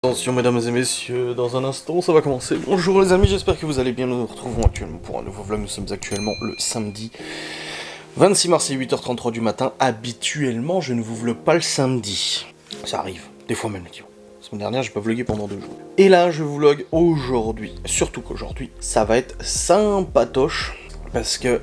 Attention mesdames et messieurs, dans un instant ça va commencer. Bonjour les amis, j'espère que vous allez bien. Nous nous retrouvons actuellement pour un nouveau vlog. Nous sommes actuellement le samedi 26 mars et 8h33 du matin. Habituellement je ne vous vlog pas le samedi. Ça arrive, des fois même le dimanche. La semaine dernière j'ai pas vlogué pendant 2 jours. Et là je vlog aujourd'hui. Surtout qu'aujourd'hui ça va être sympatoche. Parce que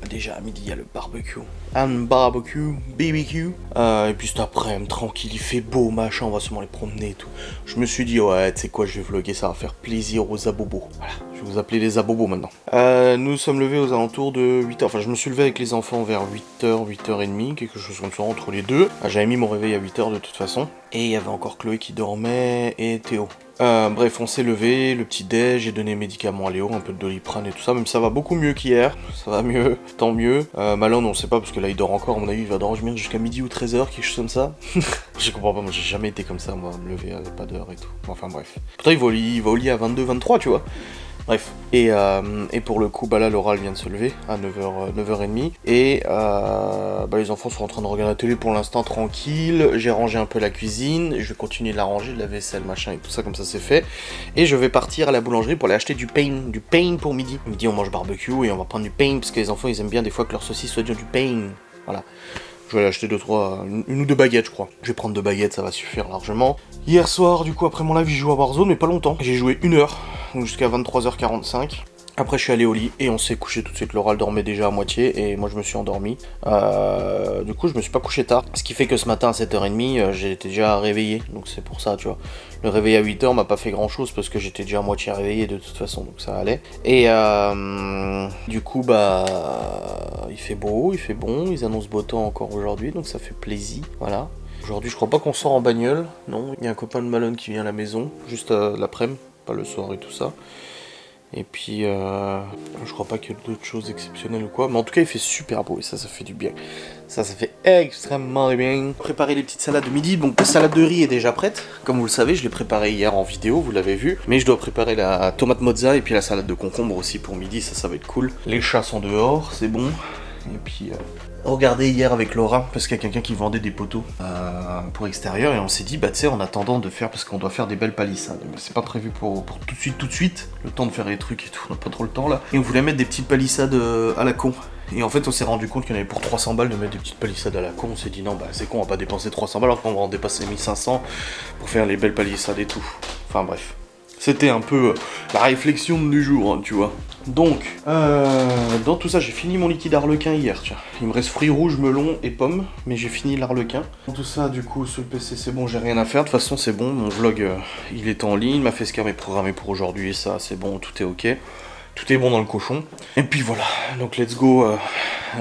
déjà à midi il y a le barbecue. Un barbecue, BBQ. Et puis cet après-midi, tranquille, il fait beau, machin, on va sûrement les promener et tout. Je me suis dit, ouais, tu sais quoi, je vais vlogger, ça va faire plaisir aux abobos. Voilà, je vais vous appeler les abobos maintenant. Nous sommes levés aux alentours de 8h. Enfin, je me suis levé avec les enfants vers 8h, 8h30, quelque chose comme ça, entre les deux. J'avais mis mon réveil à 8h de toute façon. Et il y avait encore Chloé qui dormait et Théo. Bref, on s'est levé, le petit déj, j'ai donné médicaments à Léo, un peu de Doliprane et tout ça, même ça va beaucoup mieux qu'hier, ça va mieux, tant mieux. Malin, on sait pas, parce que là il dort encore, à mon avis il va dormir jusqu'à midi ou 13h, quelque chose comme ça. Je comprends pas, moi j'ai jamais été comme ça, moi, me lever à pas d'heure et tout. Enfin bref. Pourtant il va au lit à 22, 23, tu vois. Bref, et pour le coup, bah là, Laura elle vient de se lever à 9h30, et les enfants sont en train de regarder la télé pour l'instant tranquille. J'ai rangé un peu la cuisine, je vais continuer de la ranger, de la vaisselle, machin, et tout ça, comme ça c'est fait. Et je vais partir à la boulangerie pour aller acheter du pain pour midi. Midi on mange barbecue et on va prendre du pain, parce que les enfants ils aiment bien des fois que leur saucisse soit du pain, voilà. Je vais aller acheter une ou deux baguettes, je crois. Je vais prendre 2 baguettes, ça va suffire largement. Hier soir, du coup, après mon live, j'ai joué à Warzone, mais pas longtemps. J'ai joué 1 heure, donc jusqu'à 23h45. Après, je suis allé au lit et on s'est couché tout de suite. Laura dormait déjà à moitié et moi, je me suis endormi. Du coup, je me suis pas couché tard. Ce qui fait que ce matin, à 7h30, j'étais déjà réveillé. Donc, c'est pour ça, tu vois. Le réveil à 8h m'a pas fait grand chose parce que j'étais déjà à moitié réveillé de toute façon. Donc, ça allait. Et du coup, il fait beau, il fait bon. Ils annoncent beau temps encore aujourd'hui. Donc, ça fait plaisir. Voilà. Aujourd'hui, je crois pas qu'on sort en bagnole. Non, il y a un copain de Malone qui vient à la maison. Juste l'après-midi, pas le soir et tout ça. Et puis, je crois pas qu'il y ait d'autres choses exceptionnelles ou quoi. Mais en tout cas, il fait super beau et ça fait du bien. Ça fait extrêmement bien. Préparer les petites salades de midi. Donc, la salade de riz est déjà prête. Comme vous le savez, je l'ai préparée hier en vidéo, vous l'avez vu. Mais je dois préparer la tomate mozza et puis la salade de concombre aussi pour midi. Ça va être cool. Les chats sont dehors, c'est bon. Et puis, regardez hier avec Laura, parce qu'il y a quelqu'un qui vendait des poteaux pour extérieur, et on s'est dit, bah tu sais, en attendant de faire, parce qu'on doit faire des belles palissades, mais c'est pas prévu pour tout de suite, le temps de faire les trucs et tout, on n'a pas trop le temps là, et on voulait mettre des petites palissades à la con. Et en fait, on s'est rendu compte qu'il y en avait pour 300 balles de mettre des petites palissades à la con. On s'est dit, non, bah c'est con, on va pas dépenser 300 balles alors qu'on va en dépasser 1500 pour faire les belles palissades et tout. Enfin bref. C'était un peu la réflexion du jour, hein, tu vois. Donc, dans tout ça, j'ai fini mon liquide harlequin hier, tiens. Il me reste fruits rouges, melon et pommes, mais j'ai fini l'harlequin. Dans tout ça, du coup, sur le PC, c'est bon, j'ai rien à faire. De toute façon, c'est bon, mon vlog, il est en ligne. Ma facecam est programmée pour aujourd'hui, et ça, c'est bon, tout est ok. Tout est bon dans le cochon. Et puis voilà, donc let's go à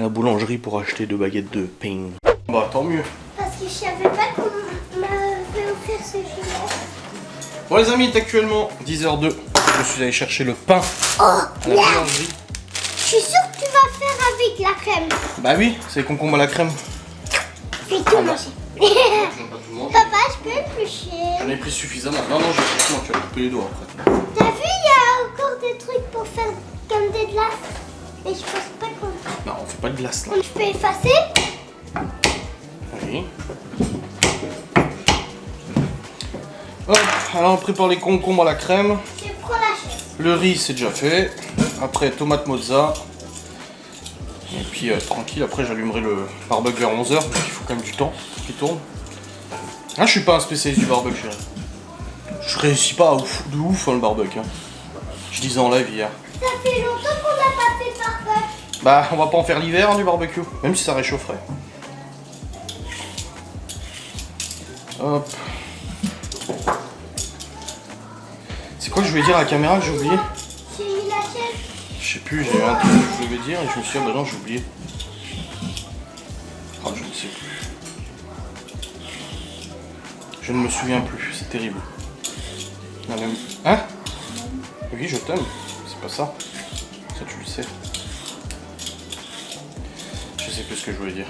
la boulangerie pour acheter 2 baguettes de pain. Bah, tant mieux. Parce que je savais pas qu'on m'avait offert ce gilet. Bon les amis, il est actuellement 10h02. Je suis allé chercher le pain à la boulangerie. Je suis sûre que tu vas faire avec la crème. Bah oui, c'est les concombres à la crème. Je vais tout manger. Je vais pas tout manger. Papa, je peux éplucher. J'en ai pris suffisamment. Non, j'ai tu vas couper les doigts après. T'as vu, il y a encore des trucs pour faire comme des glaces. Mais je pense pas qu'on... Non, on fait pas de glace là. Je peux effacer? Oui. Hop, alors on prépare les concombres à la crème. Je prends la chaise. Le riz c'est déjà fait. Après tomate mozza. Et puis tranquille, après j'allumerai le barbecue vers 11h parce qu'il faut quand même du temps pour qu'il tourne. Ah, je suis pas un spécialiste du barbecue, chérie. Je réussis pas de ouf hein, le barbecue. Hein. Je disais en live hier. Ça fait longtemps qu'on n'a pas fait barbecue. Bah on va pas en faire l'hiver hein, du barbecue. Même si ça réchaufferait. Hop. C'est quoi que je voulais dire à la caméra que j'ai oublié? J'ai mis la chaise. Je sais plus, j'ai eu un truc que je devais dire et je me suis dit, ah bah non, j'ai oublié. Ah, je ne sais plus. Je ne me souviens plus, c'est terrible. Ah, même... Hein? Oui, je t'aime. C'est pas ça. Ça, tu le sais. Je sais plus ce que je voulais dire.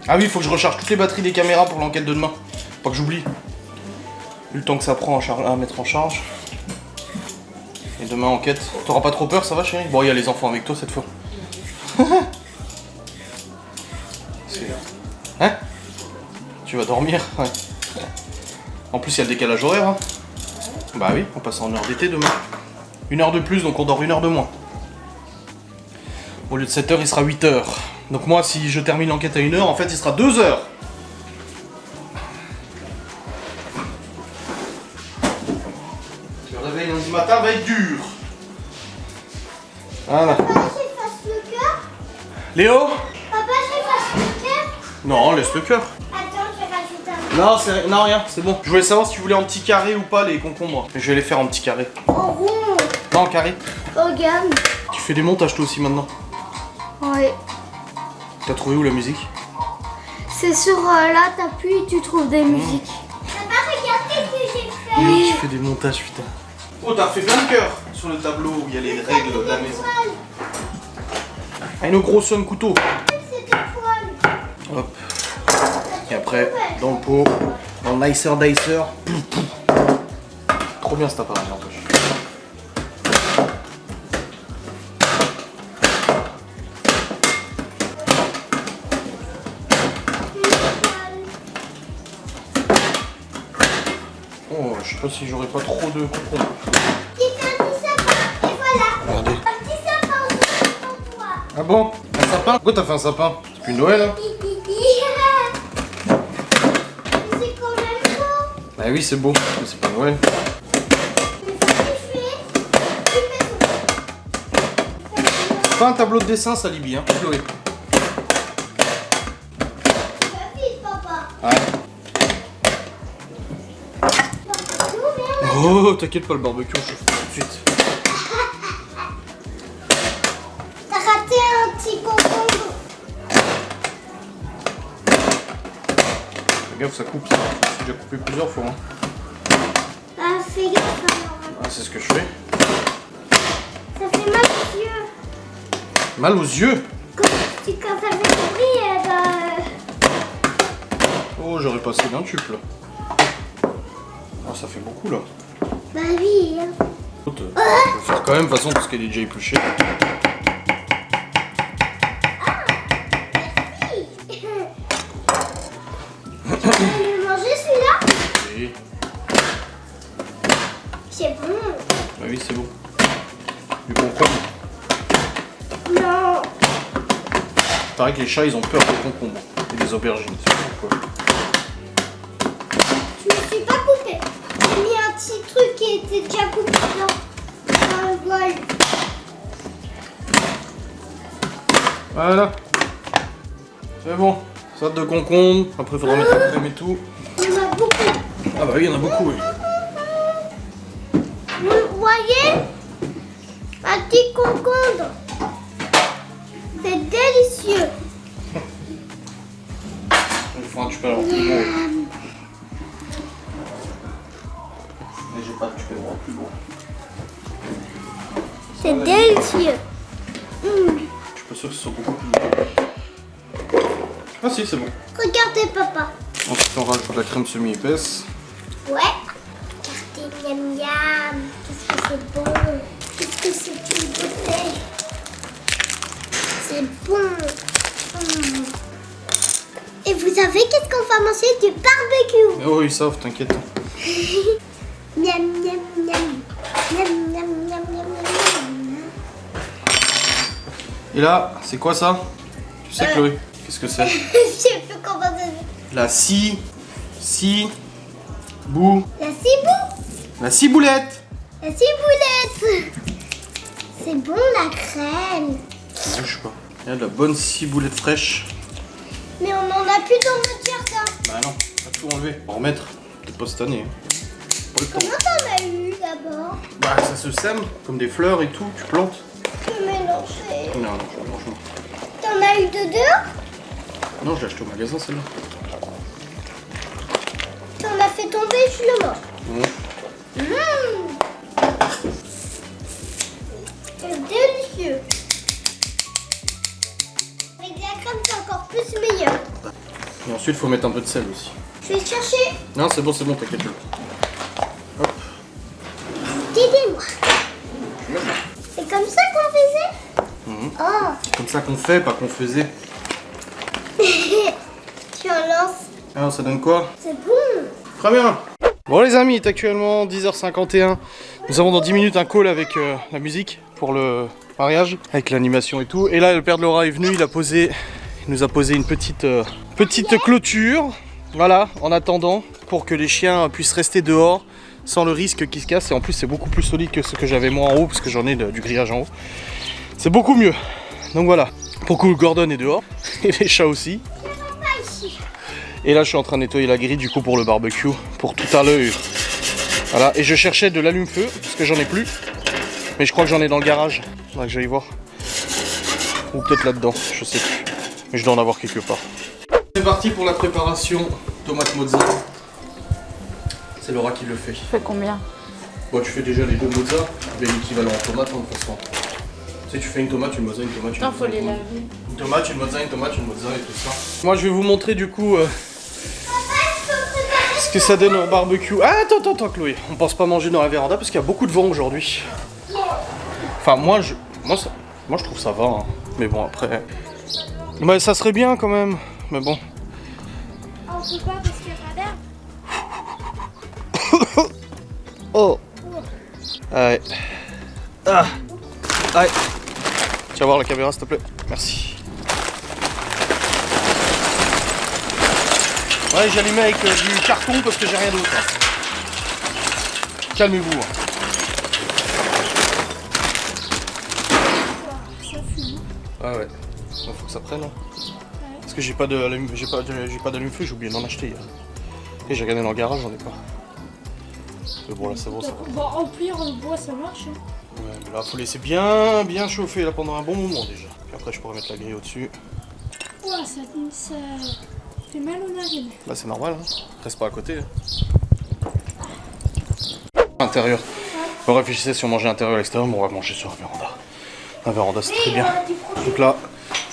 Ah oui, il faut que je recharge toutes les batteries des caméras pour l'enquête de demain. Pas que j'oublie. Vu le temps que ça prend à mettre en charge. Et demain enquête. T'auras pas trop peur, ça va chérie? Bon, il y a les enfants avec toi cette fois. Hein? Tu vas dormir? Ouais. En plus, il y a le décalage horaire. Hein. Bah oui, on passe en heure d'été demain. 1 heure de plus, donc on dort 1 heure de moins. Au lieu de 7 heures, il sera 8 heures. Donc moi, si je termine l'enquête à 1 heure, en fait, il sera 2 heures. Le réveil lundi matin va être dur. Voilà. Papa, j'efface le cœur. Léo? Papa, j'efface le cœur. Non, laisse le cœur. Attends, je vais rajouter un. Non, non, rien, c'est bon. Je voulais savoir si tu voulais en petit carré ou pas les concombres. Je vais les faire en petit carré. En rond. Non, en carré. Regarde. Tu fais des montages toi aussi maintenant. Ouais. T'as trouvé où la musique? C'est sur là, t'appuies et tu trouves des musiques. Papa, regardez ce que j'ai fait. Oui, tu fais des montages, putain. Oh, t'as fait plein de cœurs sur le tableau où il y a les règles de la maison. Ah, une grosse un couteau. C'est des poils. Hop. Et après, dans le pot, dans le nicer dicer. Trop bien cet appareil, n'empêche. Oh, je sais pas si j'aurais pas trop de concombres. J'ai fait un petit sapin. Et voilà. Regardez. Un petit sapin pour toi. Ah bon? Un sapin? Pourquoi t'as fait un sapin? C'est plus Noël, hein? C'est quand même beau. Bah oui, c'est beau, mais c'est pas Noël. Mais ce que je fais, tu mets C'est pas un tableau de dessin, ça, Libye, hein, Chloé? vite, papa. Ouais. Papa, Oh, t'inquiète pas, le barbecue, on chauffe tout de suite. t'as raté un petit concombre. Fais gaffe, ça coupe, ça. J'ai déjà coupé plusieurs fois. Hein. Ah, fais gaffe. Alors. Ah, c'est ce que je fais. Ça fait mal aux yeux. Mal aux yeux? Quand ça fait du bruit, Oh, j'aurais passé d'un tube, là. Oh, ça fait beaucoup, là. bah oui. Hein. Écoute, je vais le faire quand même, de toute façon, parce qu'elle est déjà épluchée. Oui. Tu veux le manger celui-là? Et... C'est bon. Bah oui, c'est bon. Du concombre. Non. Il paraît que les chats, ils ont peur des concombres. Et des aubergines, c'est pourquoi. Je me suis pas coupée. J'ai mis un petit truc qui était déjà coupé dans le bol. Voilà. C'est bon. Salade de concombre. Après, il faudra mettre la crème et tout. Il y en a beaucoup. Ah bah oui, il y en a beaucoup, oui. Vous voyez? Un petit concombre. C'est délicieux. Il faudra que tu peux avoir plus gros. Mais j'ai pas de tu peux avoir plus gros. C'est délicieux. Je suis pas sûr que ce soit beaucoup plus gros. Ah si, c'est bon. Regardez, papa. Ensuite, on rajoute de la crème semi-épaisse. Ouais. Regardez, miam miam. Qu'est-ce que c'est bon. Qu'est-ce que c'est une beauté. C'est bon. Et vous savez qu'est-ce qu'on va manger? Du barbecue. Oh, ils savent, t'inquiète. Miam miam miam. Miam miam miam miam miam. Et là, c'est quoi ça? Tu sais, Chloé? Qu'est-ce que c'est? Je sais plus comment ça s'appelle. La La cibou. La ciboulette. La ciboulette. C'est bon la crème. Ouais, je sais pas. Il y a de la bonne ciboulette fraîche. Mais on en a plus dans notre jardin. Bah non, on va tout enlever. On va remettre. Peut-être pas cette année. Hein. Pas le temps. Comment t'en as eu d'abord? Bah ça se sème, comme des fleurs et tout, tu plantes. Tu peux mélanger. Non, non, franchement. T'en as eu de dehors? Non, je l'ai acheté au magasin celle-là. T'en as fait tomber, je le mange. Mmh. C'est délicieux. Avec de la crème, c'est encore plus meilleur. Et ensuite, il faut mettre un peu de sel aussi. Je vais chercher. Non, c'est bon, t'inquiète. Hop. Aidez-moi. C'est comme ça qu'on faisait? Mmh. Oh. C'est comme ça qu'on fait, pas qu'on faisait. Tu en lances. Alors, ça donne quoi? C'est bon. Très bien. Bon les amis, il est actuellement 10h51. Nous avons dans 10 minutes un call avec la musique pour le mariage, avec l'animation et tout. Et là le père de Laura est venu, il nous a posé une petite clôture. Voilà, en attendant, pour que les chiens puissent rester dehors sans le risque qu'ils se cassent. Et en plus c'est beaucoup plus solide que ce que j'avais moi en haut, parce que j'en ai du grillage en haut. C'est beaucoup mieux. Donc voilà, pour que Gordon est dehors, et les chats aussi. Et là je suis en train de nettoyer la grille du coup pour le barbecue, pour tout à l'heure. Voilà, et je cherchais de l'allume-feu, parce que j'en ai plus. Mais je crois que j'en ai dans le garage, faudra que j'aille voir. Ou peut-être là-dedans, je sais plus. Mais je dois en avoir quelque part. C'est parti pour la préparation tomate mozza. C'est Laura qui le fait. Tu fais combien? Bon, tu fais déjà les deux mozza, avec l'équivalent en tomate en façon. Tu sais, tu fais une tomate, une mozza, une tomate, une mozza. Non, faut les laver. Une tomate, une mozza, une tomate, une mozza et tout ça. Moi je vais vous montrer du coup ce que ça donne au barbecue. Ah, attends Chloé, on pense pas manger dans la véranda parce qu'il y a beaucoup de vent aujourd'hui. Enfin moi je trouve ça va, hein. Mais bon après... Bah ça serait bien quand même, mais bon. On peut pas parce qu'il n'y a pas d'air. Oh. Ouais. Ah. Ouais. Tu vas voir la caméra s'il te plaît. Merci. Ouais, j'allumais avec du carton parce que j'ai rien d'autre. Calmez-vous. Ah ouais. Il faut que ça prenne. Hein. Parce que j'ai pas d'allume-feu, j'ai oublié d'en acheter. Et j'ai regardé dans le garage, j'en ai pas. Mais bon là c'est bon, ça va. Bon, remplir le bois, ça marche. Hein. Ouais, mais là faut laisser bien chauffer là pendant un bon moment déjà. Puis après je pourrais mettre la grille au-dessus. Ouais, ça fait mal aux narines. Là c'est normal, hein. Reste pas à côté. Hein. Intérieur. On réfléchissait si on mangeait à l'intérieur ou à l'extérieur, mais on va manger sur la véranda. La véranda c'est très bien. Donc là,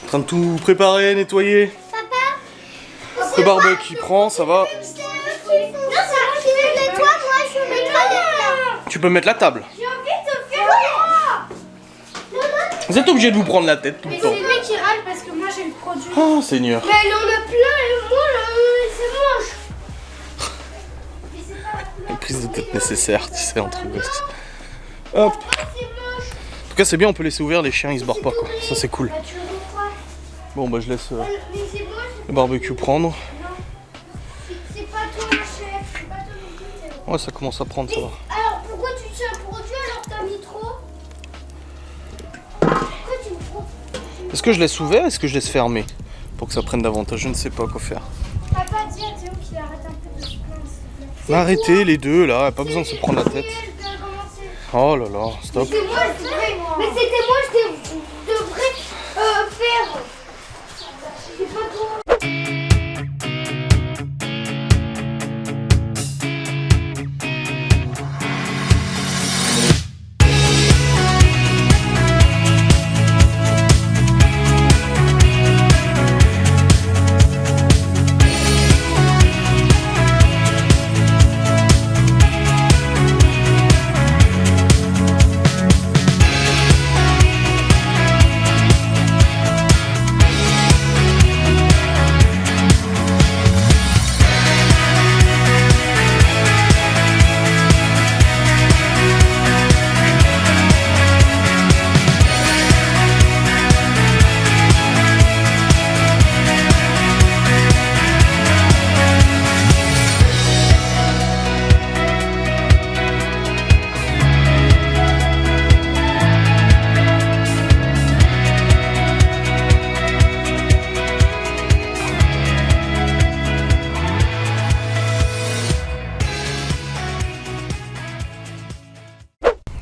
en train de tout préparer, nettoyer. Papa, Le barbecue qui prend, ça va. non, c'est moi qui le nettoie, moi je nettoie là. Tu peux mettre la table. J'ai envie de faire ça. Vous êtes obligé de vous prendre la tête tout le Mais temps. c'est lui qui râle parce que moi j'ai le produit. Oh Seigneur. Mais elle en a plein et moi c'est moche. Mais c'est pas Une prise de tête nécessaire, tu sais, entre eux. Hop. En tout cas c'est bien, on peut laisser ouvert, les chiens ils se barrent pas quoi. Ça c'est cool. Bah, tu veux quoi? Bon bah je laisse Mais c'est moche. le barbecue prendre. C'est pas toi le chef, c'est pas toi non plus. Ouais ça commence à prendre, ça va. Alors pourquoi tu tiens un produit alors que t'as mis trop? Pourquoi tu me prends? Est-ce que je laisse ouvert, est-ce que je laisse fermé? Pour que ça prenne davantage, je ne sais pas quoi faire. Papa, dis à Théo qu'il arrête un peu de se plaindre, s'il te plaît. Arrêtez les deux là, pas besoin de se prendre la tête. Oh là là, stop. C'est moi, je devrais. Mais c'était moi, je devrais faire. C'est pas toi.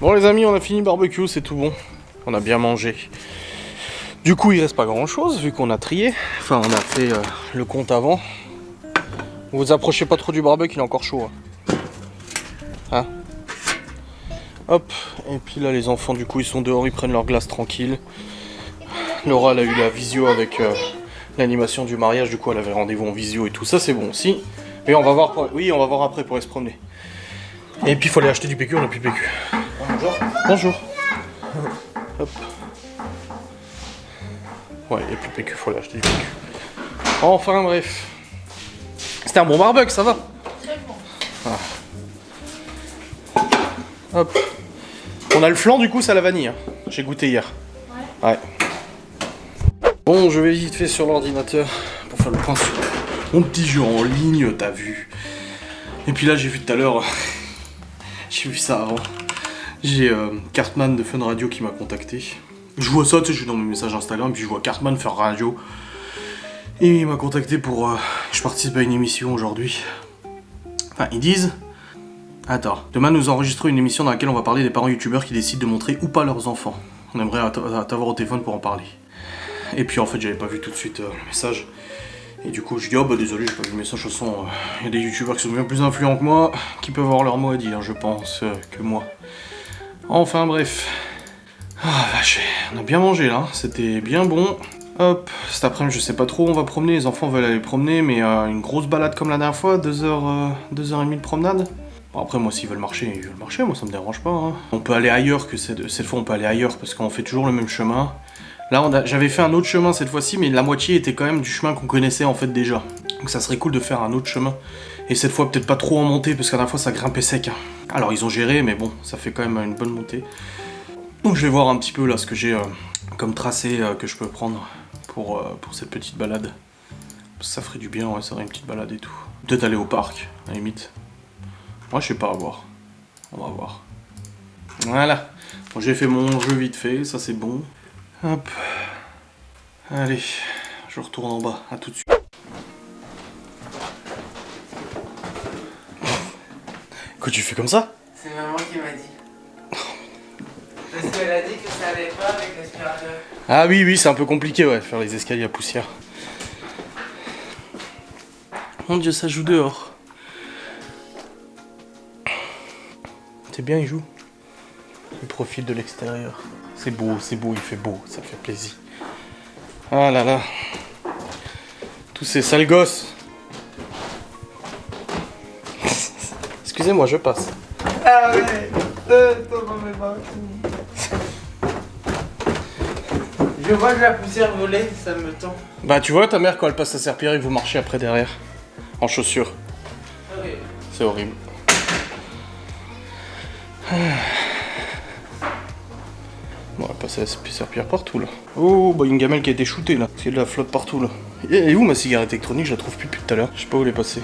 Bon les amis, on a fini le barbecue, c'est tout bon. On a bien mangé. Du coup il reste pas grand chose vu qu'on a trié. Enfin on a fait le compte avant. Vous vous approchez pas trop du barbecue, il est encore chaud. Hein, hop, et puis là les enfants du coup ils sont dehors, ils prennent leur glace tranquille. Laura elle a eu la visio avec l'animation du mariage, du coup elle avait rendez-vous en visio et tout, ça c'est bon aussi. Mais on va voir, oui on va voir après pour aller se promener. Et puis il faut aller acheter du PQ, on a plus de PQ. Bonjour. Bonjour. Hop. Ouais, il n'y a plus de PQ, il faut aller acheter du PQ. Enfin bref. C'était un bon barbecue, ça va. Ah. Hop. On a le flan du coup, c'est à la vanille. Hein. J'ai goûté hier. Ouais. Bon, je vais vite fait sur l'ordinateur pour faire le point sur mon petit jeu en ligne, t'as vu. Et puis là, j'ai vu tout à l'heure, j'ai vu ça avant. J'ai Cartman de Fun Radio qui m'a contacté. Je vois ça, tu sais, je suis dans mes messages Instagram, et puis je vois Cartman faire radio. Et il m'a contacté pour que je participe à une émission aujourd'hui. Enfin, ils disent... Attends, demain nous enregistrons une émission dans laquelle on va parler des parents youtubeurs qui décident de montrer ou pas leurs enfants. On aimerait t'avoir au téléphone pour en parler. Et puis en fait, j'avais pas vu tout de suite le message. Et du coup, je dis, oh bah désolé, j'ai pas vu le message. De toute façon, y a des youtubeurs qui sont bien plus influents que moi, qui peuvent avoir leur mot à dire, je pense, que moi. Enfin bref. Ah vache, on a bien mangé là, c'était bien bon. Hop, cet après-midi, je sais pas trop, on va promener, les enfants veulent aller promener, mais une grosse balade comme la dernière fois, 2h30 de promenade. Bon, après, moi, s'ils veulent marcher, ils veulent marcher, moi ça me dérange pas. Hein. On peut aller ailleurs que cette fois, on peut aller ailleurs parce qu'on fait toujours le même chemin. Là, j'avais fait un autre chemin cette fois-ci, mais la moitié était quand même du chemin qu'on connaissait en fait déjà. Donc ça serait cool de faire un autre chemin. Et cette fois, peut-être pas trop en montée, parce qu'à la fois, ça grimpait sec. Hein. Alors, ils ont géré, mais bon, ça fait quand même une bonne montée. Donc, je vais voir un petit peu là ce que j'ai comme tracé que je peux prendre pour cette petite balade. Ça ferait du bien, ouais, ça serait une petite balade et tout. Peut-être aller au parc, à la limite. Moi, je sais pas, à voir. On va voir. Voilà. Bon, j'ai fait mon jeu vite fait, ça c'est bon. Hop. Allez, je retourne en bas, à tout de suite. Quoi, tu fais comme ça? C'est maman qui m'a dit. Parce qu'elle a dit que ça allait pas avec l'aspirateur. Ah oui, c'est un peu compliqué, ouais, faire les escaliers à poussière. Mon Dieu, ça joue dehors. C'est bien, il joue. Le profil de l'extérieur. C'est beau, il fait beau, ça fait plaisir. Ah là là. Tous ces sales gosses. Excusez-moi, je passe. Ah ouais, je vois de la poussière voler, ça me tend. Bah tu vois, ta mère quand elle passe sa serpillière, il vous marchez après derrière. En chaussures. Okay. C'est horrible. Bon, on va passer la serpillière partout là. Oh, bah une gamelle qui a été shootée là. C'est de la flotte partout là. Et où ma cigarette électronique? Je la trouve plus depuis tout à l'heure. Je sais pas où elle est passée.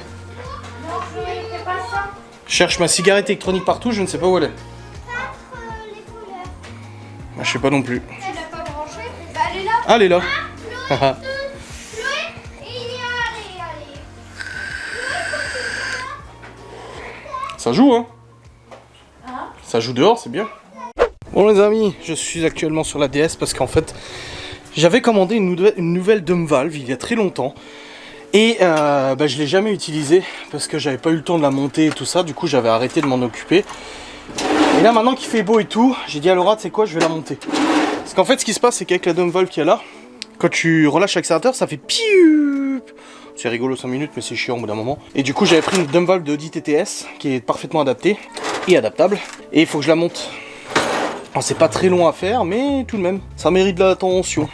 Non, c'est pas ça. Je cherche ma cigarette électronique partout, je ne sais pas où elle est. Les couleurs. Bah, je sais pas non plus. Elle n'a pas branché. Bah, elle est là. Ah, elle est là. Chloé, allez. Ça joue hein. Ça joue dehors, c'est bien. Bon les amis, je suis actuellement sur la DS parce qu'en fait, j'avais commandé une nouvelle dumb valve il y a très longtemps. Et bah, je l'ai jamais utilisée parce que j'avais pas eu le temps de la monter et tout ça. Du coup, j'avais arrêté de m'en occuper. Et là, maintenant qu'il fait beau et tout, j'ai dit à Laura, tu sais quoi, je vais la monter. Parce qu'en fait, ce qui se passe, c'est qu'avec la dumb valve qu'il y a là, quand tu relâches l'accélérateur, ça fait piou. C'est rigolo 5 minutes, mais c'est chiant au bout d'un moment. Et du coup, j'avais pris une dumb valve de Audi TTS qui est parfaitement adaptée et adaptable. Et il faut que je la monte. Alors, c'est pas très long à faire, mais tout de même, ça mérite de l'attention.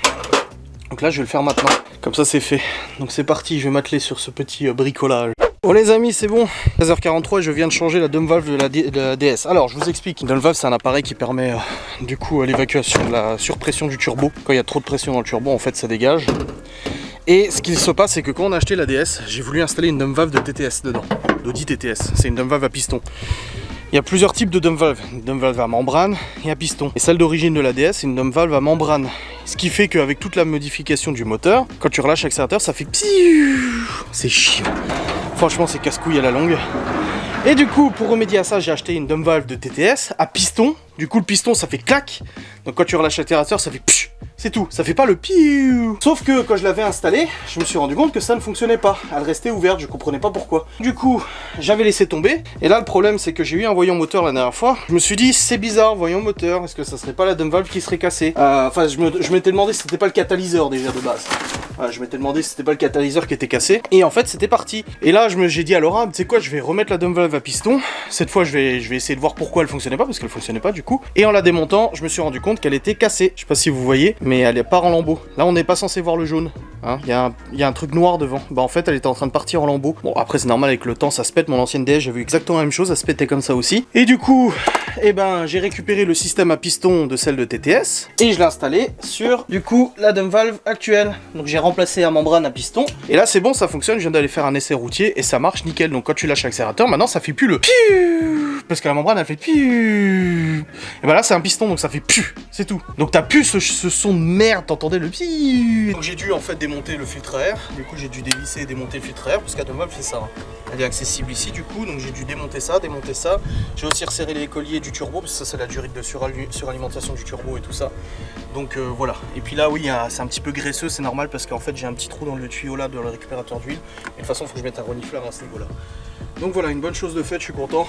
Donc là, je vais le faire maintenant. Comme ça, c'est fait. Donc c'est parti, je vais m'atteler sur ce petit bricolage. Bon les amis, c'est bon, 13h43 et je viens de changer la dumb valve de la DS. Alors je vous explique, une dumb valve c'est un appareil qui permet du coup l'évacuation de la surpression du turbo. Quand il y a trop de pression dans le turbo, en fait ça dégage. Et ce qu'il se passe, c'est que quand on a acheté la DS, j'ai voulu installer une dumb valve de TTS dedans, d'Audi TTS. C'est une dumb valve à piston. Il y a plusieurs types de dumb valve. Une dumb valve à membrane et à piston. Et celle d'origine de la DS, c'est une dumb valve à membrane. Ce qui fait qu'avec toute la modification du moteur, quand tu relâches l'accélérateur, ça fait psiu. C'est chiant. Franchement, c'est casse-couille à la longue. Et du coup, pour remédier à ça, j'ai acheté une dumb valve de TTS à piston. Du coup, le piston, ça fait clac. Donc quand tu relâches l'accélérateur, ça fait psiu. C'est tout, ça fait pas le piou. Sauf que quand je l'avais installée, je me suis rendu compte que ça ne fonctionnait pas. Elle restait ouverte, je comprenais pas pourquoi. Du coup, j'avais laissé tomber. Et là, le problème, c'est que j'ai eu un voyant moteur la dernière fois. Je me suis dit, c'est bizarre, voyant moteur. Est-ce que ça serait pas la dumb valve qui serait cassée? Enfin, je m'étais demandé si c'était pas le catalyseur déjà de base. Voilà, je m'étais demandé si c'était pas le catalyseur qui était cassé. Et en fait, c'était parti. Et là, j'ai dit à Laura, tu sais quoi, je vais remettre la dump valve à piston. Cette fois, je vais essayer de voir pourquoi elle fonctionnait pas, parce qu'elle fonctionnait pas du coup. Et en la démontant, je me suis rendu compte qu'elle était cassée. Je sais pas si vous voyez, mais elle part en lambeaux. Là, on n'est pas censé voir le jaune. Hein, y a un truc noir devant. Bah en fait, elle était en train de partir en lambeaux. Bon, après, c'est normal, avec le temps, ça se pète. Mon ancienne DS, j'ai vu exactement la même chose, ça se pétait comme ça aussi. Et du coup, eh ben, j'ai récupéré le système à piston de celle de TTS. Et je l'ai installé sur, du coup, la dump valve actuelle. Donc j'ai remplacé la membrane à piston. Et là, c'est bon, ça fonctionne. Je viens d'aller faire un essai routier et ça marche nickel. Donc quand tu lâches l'accélérateur, maintenant, ça fait plus le piu, parce que la membrane, elle fait piu. Et ben là, c'est un piston, donc ça fait piu. C'est tout. Donc t'as plus ce son de merde, t'entendais le piu. Donc j'ai dû en fait démonter le filtre à air. Du coup, j'ai dû dévisser et démonter le filtre à air, parce qu'à dump valve, c'est ça. Hein. Elle est accessible ici, du coup. Donc j'ai dû démonter ça, démonter ça. J'ai aussi resserré les colliers du turbo, parce que ça, c'est la durite de suralimentation du turbo et tout ça. Donc voilà. Et puis là, oui, c'est un petit peu graisseux, c'est normal, parce qu'en fait, j'ai un petit trou dans le tuyau là, dans le récupérateur d'huile. Et de toute façon, il faut que je mette un renifleur à ce niveau-là. Donc voilà, une bonne chose de faite, je suis content.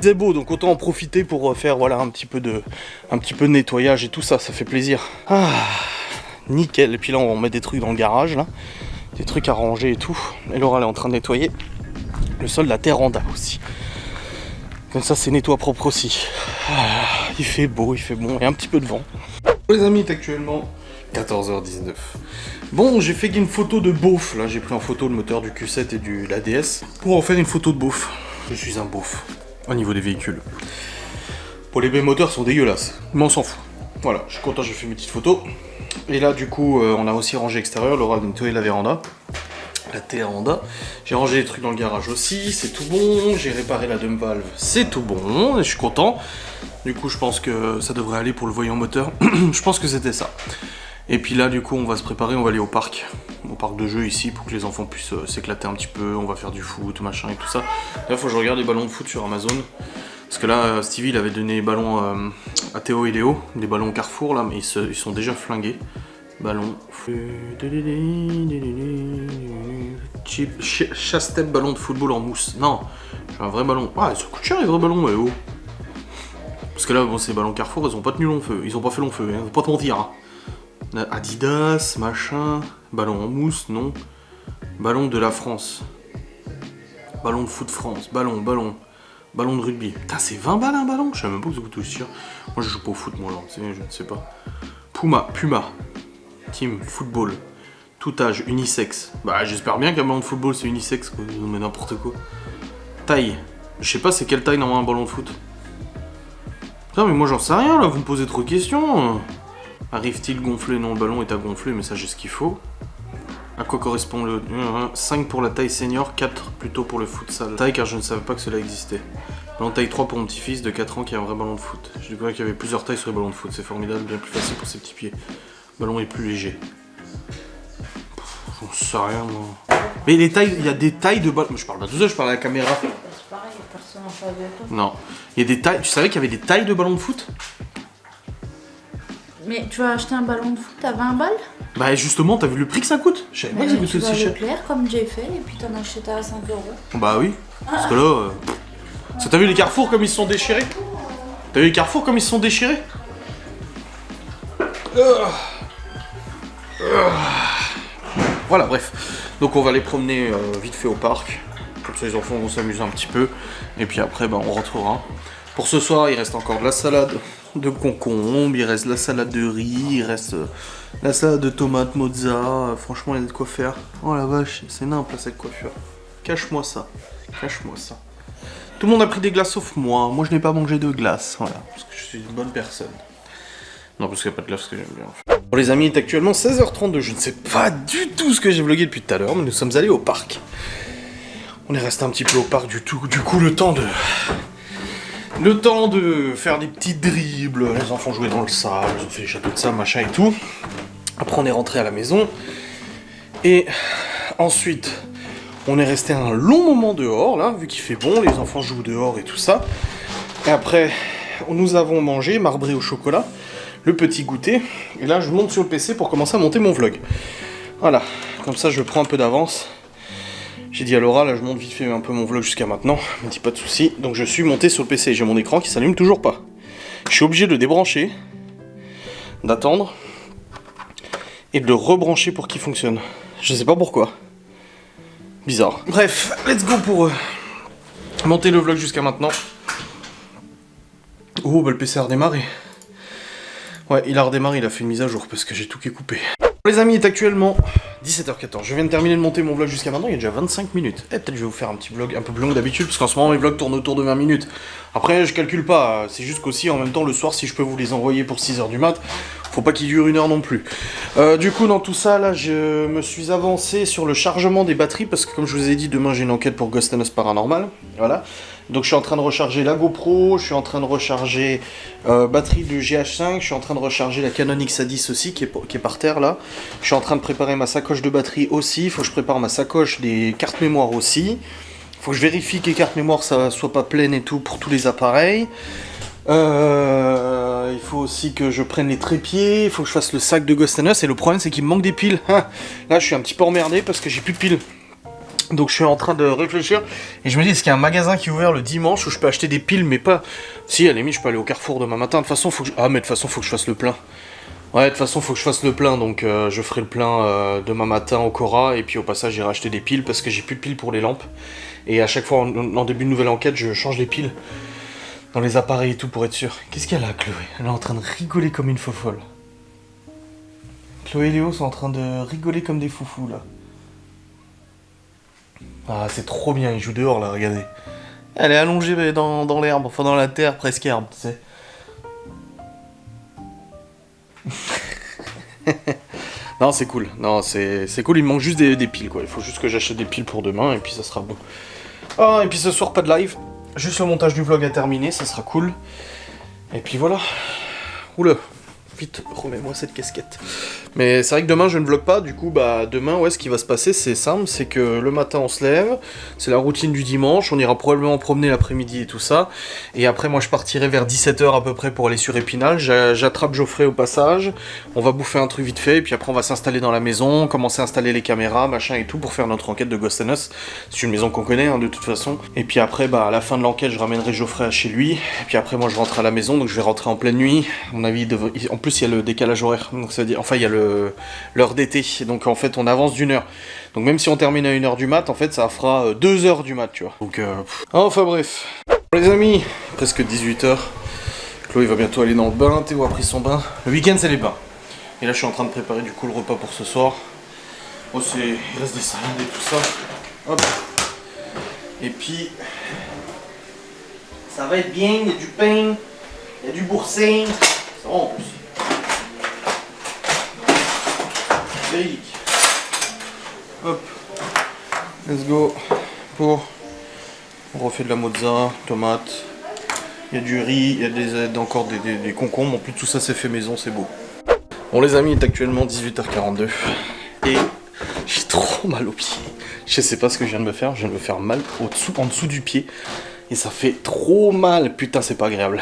C'est beau, donc autant en profiter pour faire voilà, un petit peu de nettoyage et tout ça, ça fait plaisir. Ah, nickel. Et puis là, on met des trucs dans le garage, là. Des trucs à ranger et tout. Et Laura, elle est en train de nettoyer le sol de la Terranda aussi. Comme ça, c'est nettoie propre aussi. Ah, il fait beau, il fait bon, et un petit peu de vent. Les amis, il est actuellement 14h19. Bon, j'ai fait une photo de beauf. Là, j'ai pris en photo le moteur du Q7 et de la DS pour en faire une photo de beauf. Je suis un beauf au niveau des véhicules. Pour les moteurs sont dégueulasses, mais on s'en fout. Voilà, je suis content, j'ai fait mes petites photos. Et là, du coup, on a aussi rangé l'extérieur. Laura a nettoyé la véranda. La Terranda. J'ai rangé les trucs dans le garage aussi, c'est tout bon. J'ai réparé la dump valve, c'est tout bon. Et je suis content. Du coup, je pense que ça devrait aller pour le voyant moteur. Je pense que c'était ça. Et puis là, du coup, on va se préparer, on va aller au parc de jeux ici, pour que les enfants puissent s'éclater un petit peu. On va faire du foot, machin et tout ça. Là, il faut que je regarde les ballons de foot sur Amazon. Parce que là, Stevie, il avait donné les ballons à Théo et Léo, des ballons Carrefour, là, mais ils sont déjà flingués. Ballon. Chastep ballon de football en mousse. Non, j'ai un vrai ballon. Ah, ça coûte cher les vrais ballons, mais oh. Parce que là, bon, ces ballons Carrefour, ils ont pas tenu long feu. Ils ont pas fait long feu, hein. Faut pas te mentir. Hein. Adidas, machin. Ballon en mousse, non. Ballon de la France. Ballon de foot France. Ballon de rugby. Putain, c'est 20 balles un ballon. Je sais même pas que ça coûte aussi cher. Moi, je joue pas au foot, moi, alors. Je ne sais pas. Puma. Team football. Tout âge, unisexe. Bah, j'espère bien qu'un ballon de football, c'est unisexe, quoi. Mais n'importe quoi. Taille. Je sais pas c'est quelle taille normalement un ballon de foot. Putain, mais moi j'en sais rien là, vous me posez trop de questions. Arrive-t-il gonflé? Non, le ballon est à gonfler, mais ça j'ai ce qu'il faut. À quoi correspond le 5 pour la taille senior, 4 plutôt pour le futsal. Taille car je ne savais pas que cela existait. Ballon taille 3 pour mon petit-fils de 4 ans qui a un vrai ballon de foot. J'ai découvert qu'il y avait plusieurs tailles sur les ballons de foot, c'est formidable, bien plus facile pour ses petits pieds. Le ballon est plus léger. J'en sais rien moi. Mais les tailles, il y a des tailles de ballon. Je parle pas tout seul, je parle à la caméra. C'est pareil, personne en face de toi. Non. Il y a des tailles. Tu savais qu'il y avait des tailles de ballon de foot? Mais tu vas acheter un ballon de foot à 20 balles? Bah justement, t'as vu le prix que ça coûte? Je savais pas que ça coûtait aussi aussi cher. Leclerc comme j'ai fait et puis t'en achètes à 5 euros. Bah oui. Parce que là. T'as vu les carrefours comme ils se sont déchirés? T'as vu les carrefours comme ils se sont déchirés? Voilà, bref. Donc on va les promener vite fait au parc. Comme ça les enfants vont s'amuser un petit peu. Et puis après, bah, on rentrera. Pour ce soir, il reste encore de la salade de concombre, il reste la salade de riz, il reste la salade de tomates mozza. Franchement, il y a de quoi faire. Oh la vache, c'est nimp là cette coiffure. Cache-moi ça. Cache-moi ça. Tout le monde a pris des glaces sauf moi. Moi, je n'ai pas mangé de glace. Voilà, parce que je suis une bonne personne. Non, parce qu'il n'y a pas de glace que j'aime bien. Bon, les amis, il est actuellement 16h32. Je ne sais pas du tout ce que j'ai vlogué depuis tout à l'heure, mais nous sommes allés au parc. On est resté un petit peu au parc du coup, le temps de faire des petits dribbles. Les enfants jouaient dans le sable, ils ont fait les châteaux de sable, machin et tout. Après, on est rentré à la maison. Et ensuite, on est resté un long moment dehors, là, vu qu'il fait bon, les enfants jouent dehors et tout ça. Et après, nous avons mangé, marbré au chocolat, le petit goûter. Et là, je monte sur le PC pour commencer à monter mon vlog. Voilà, comme ça, je prends un peu d'avance. J'ai dit à Laura, là, je monte vite fait un peu mon vlog jusqu'à maintenant. Elle me dit pas de soucis. Donc, je suis monté sur le PC. J'ai mon écran qui s'allume toujours pas. Je suis obligé de le débrancher, d'attendre et de le rebrancher pour qu'il fonctionne. Je sais pas pourquoi. Bizarre. Bref, let's go pour monter le vlog jusqu'à maintenant. Oh, bah le PC a redémarré. Ouais, il a redémarré, il a fait une mise à jour parce que j'ai tout qui est coupé. Les amis, il est actuellement 17h14. Je viens de terminer de monter mon vlog jusqu'à maintenant, il y a déjà 25 minutes. Peut-être je vais vous faire un petit vlog un peu plus long que d'habitude, parce qu'en ce moment mes vlogs tournent autour de 20 minutes. Après, je calcule pas, c'est juste qu'aussi en même temps le soir, si je peux vous les envoyer pour 6h du mat, faut pas qu'ils durent 1 heure non plus. Du coup, dans tout ça, là, je me suis avancé sur le chargement des batteries, parce que comme je vous ai dit, demain j'ai une enquête pour Ghost and Us Paranormal. Voilà. Donc je suis en train de recharger la GoPro, je suis en train de recharger batterie du GH5, je suis en train de recharger la Canon XA10 aussi qui est par terre là. Je suis en train de préparer ma sacoche de batterie aussi, il faut que je prépare ma sacoche des cartes mémoire aussi. Il faut que je vérifie que les cartes mémoire ça soit pas pleines et tout pour tous les appareils. Il faut aussi que je prenne les trépieds, il faut que je fasse le sac de Ghost and Us et le problème c'est qu'il me manque des piles. Là je suis un petit peu emmerdé parce que j'ai plus de piles. Donc je suis en train de réfléchir et je me dis est-ce qu'il y a un magasin qui est ouvert le dimanche où je peux acheter des piles mais pas... Si à la limite je peux aller au Carrefour demain matin, de toute façon faut que je... Ah mais de toute façon faut que je fasse le plein. Ouais de toute façon faut que je fasse le plein donc je ferai le plein demain matin au Cora et puis au passage j'irai acheter des piles parce que j'ai plus de piles pour les lampes. Et à chaque fois en début de nouvelle enquête je change les piles dans les appareils et tout pour être sûr. Qu'est-ce qu'il y a là Chloé? Elle est en train de rigoler comme une fofolle. Chloé et Léo sont en train de rigoler comme des foufous là. Ah, c'est trop bien, il joue dehors là, regardez. Elle est allongée dans l'herbe, enfin dans la terre, presque herbe, tu sais. Non, c'est cool, non, c'est cool, il me manque juste des piles quoi. Il faut juste que j'achète des piles pour demain et puis ça sera bon. Ah, et puis ce soir, pas de live, juste le montage du vlog à terminer, ça sera cool. Et puis voilà. Oula. Vite, remets-moi cette casquette. Mais c'est vrai que demain je ne vlog pas, du coup bah demain ouais ce qui va se passer c'est simple, c'est que le matin on se lève, c'est la routine du dimanche, on ira probablement promener l'après-midi et tout ça, et après moi je partirai vers 17h à peu près pour aller sur Épinal, j'attrape Geoffrey au passage, on va bouffer un truc vite fait, et puis après on va s'installer dans la maison, commencer à installer les caméras, machin et tout pour faire notre enquête de Ghost and Us, c'est une maison qu'on connaît hein, de toute façon, et puis après bah à la fin de l'enquête je ramènerai Geoffrey chez lui, et puis après moi je rentre à la maison, donc je vais rentrer en pleine nuit, à mon avis en plus il y a le décalage horaire, donc ça veut dire, enfin il y a l'heure d'été, donc en fait on avance d'1 heure. Donc même si on termine à 1h du mat, en fait ça fera 2h du mat, tu vois. Donc enfin bref. Les amis, presque 18h. Chloé va bientôt aller dans le bain, Théo a pris son bain. Le week-end c'est les bains. Et là je suis en train de préparer du coup le repas pour ce soir. Oh il reste des salades et tout ça. Hop. Et puis ça va être bien, il y a du pain, il y a du boursin. C'est bon en plus. Véridique. Hop. Let's go. On refait de la mozza, tomate. Il y a du riz, il y a encore des concombres. En plus tout ça c'est fait maison, c'est beau. Bon les amis, il est actuellement 18h42. Et j'ai trop mal aux pieds. Je sais pas ce que je viens de me faire. Je viens de me faire mal en dessous du pied. Et ça fait trop mal. Putain c'est pas agréable.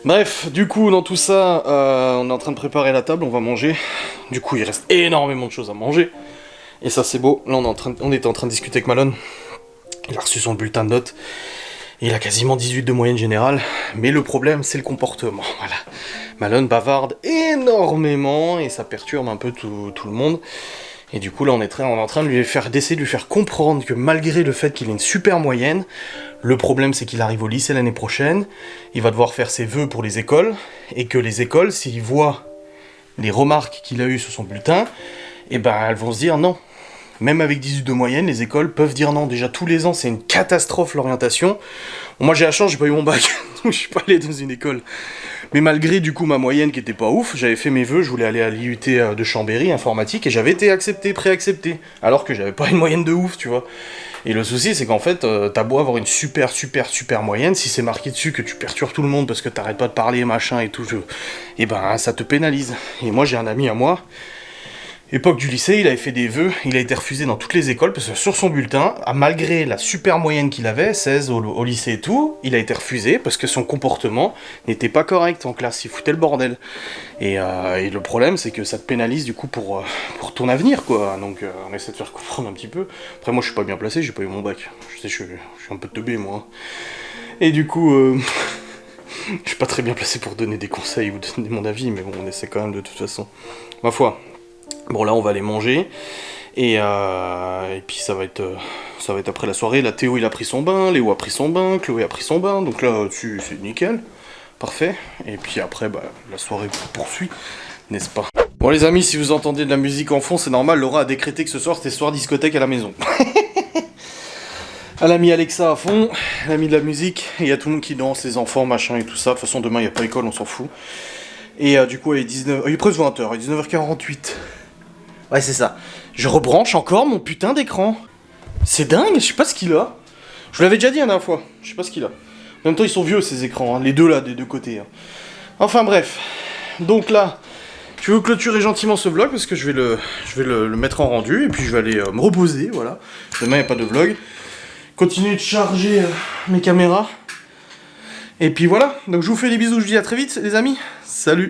Bref, du coup, dans tout ça, on est en train de préparer la table, on va manger. Du coup, il reste énormément de choses à manger. Et ça, c'est beau. Là, on était en train de discuter avec Malone. Il a reçu son bulletin de notes. Et il a quasiment 18 de moyenne générale. Mais le problème, c'est le comportement. Voilà. Malone bavarde énormément et ça perturbe un peu tout le monde. Et du coup, là, on est en train d'essayer de lui faire comprendre que malgré le fait qu'il ait une super moyenne, le problème, c'est qu'il arrive au lycée l'année prochaine, il va devoir faire ses vœux pour les écoles, et que les écoles, s'ils voient les remarques qu'il a eues sur son bulletin, eh ben, elles vont se dire non. Même avec 18 de moyenne, les écoles peuvent dire non. Déjà, tous les ans, c'est une catastrophe l'orientation. Bon, moi, j'ai la chance, j'ai pas eu mon bac, donc je suis pas allé dans une école. Mais malgré, du coup, ma moyenne qui était pas ouf, j'avais fait mes vœux, je voulais aller à l'IUT de Chambéry, informatique, et j'avais été préaccepté. Alors que j'avais pas une moyenne de ouf, tu vois. Et le souci, c'est qu'en fait, t'as beau avoir une super moyenne, si c'est marqué dessus que tu perturbes tout le monde parce que t'arrêtes pas de parler, machin et tout, et ben, ça te pénalise. Et moi, j'ai un ami à moi, époque du lycée, il avait fait des vœux, il a été refusé dans toutes les écoles, parce que sur son bulletin, malgré la super moyenne qu'il avait, 16 au lycée et tout, il a été refusé parce que son comportement n'était pas correct en classe, il foutait le bordel. Et le problème, c'est que ça te pénalise du coup pour ton avenir, quoi. Donc on essaie de faire comprendre un petit peu. Après moi je suis pas bien placé, j'ai pas eu mon bac. Je sais, je suis un peu teubé moi. Et du coup, je suis pas très bien placé pour donner des conseils ou donner mon avis, mais bon, on essaie quand même de toute façon. Ma foi. Bon là on va aller manger. Et puis ça va être après la soirée. Là Théo il a pris son bain, Léo a pris son bain, Chloé a pris son bain. Donc là c'est nickel. Parfait. Et puis après bah, la soirée poursuit, n'est-ce pas? Bon les amis, si vous entendez de la musique en fond, c'est normal, Laura a décrété que ce soir c'était soir discothèque à la maison. Elle a mis Alexa à fond, elle a mis de la musique, et il y a tout le monde qui danse, les enfants, machin et tout ça. De toute façon demain il n'y a pas école, on s'en fout. Et du coup il est presque 20h, il est 19h48. Ouais c'est ça. Je rebranche encore mon putain d'écran. C'est dingue, je sais pas ce qu'il a. Je vous l'avais déjà dit la dernière fois, je sais pas ce qu'il a. En même temps ils sont vieux ces écrans, hein, les deux là, des deux côtés. Hein. Enfin bref, donc là, je vais vous clôturer gentiment ce vlog parce que je vais le mettre en rendu et puis je vais aller me reposer, voilà. Demain il n'y a pas de vlog. Continuer de charger mes caméras. Et puis voilà, donc je vous fais des bisous, je vous dis à très vite les amis. Salut!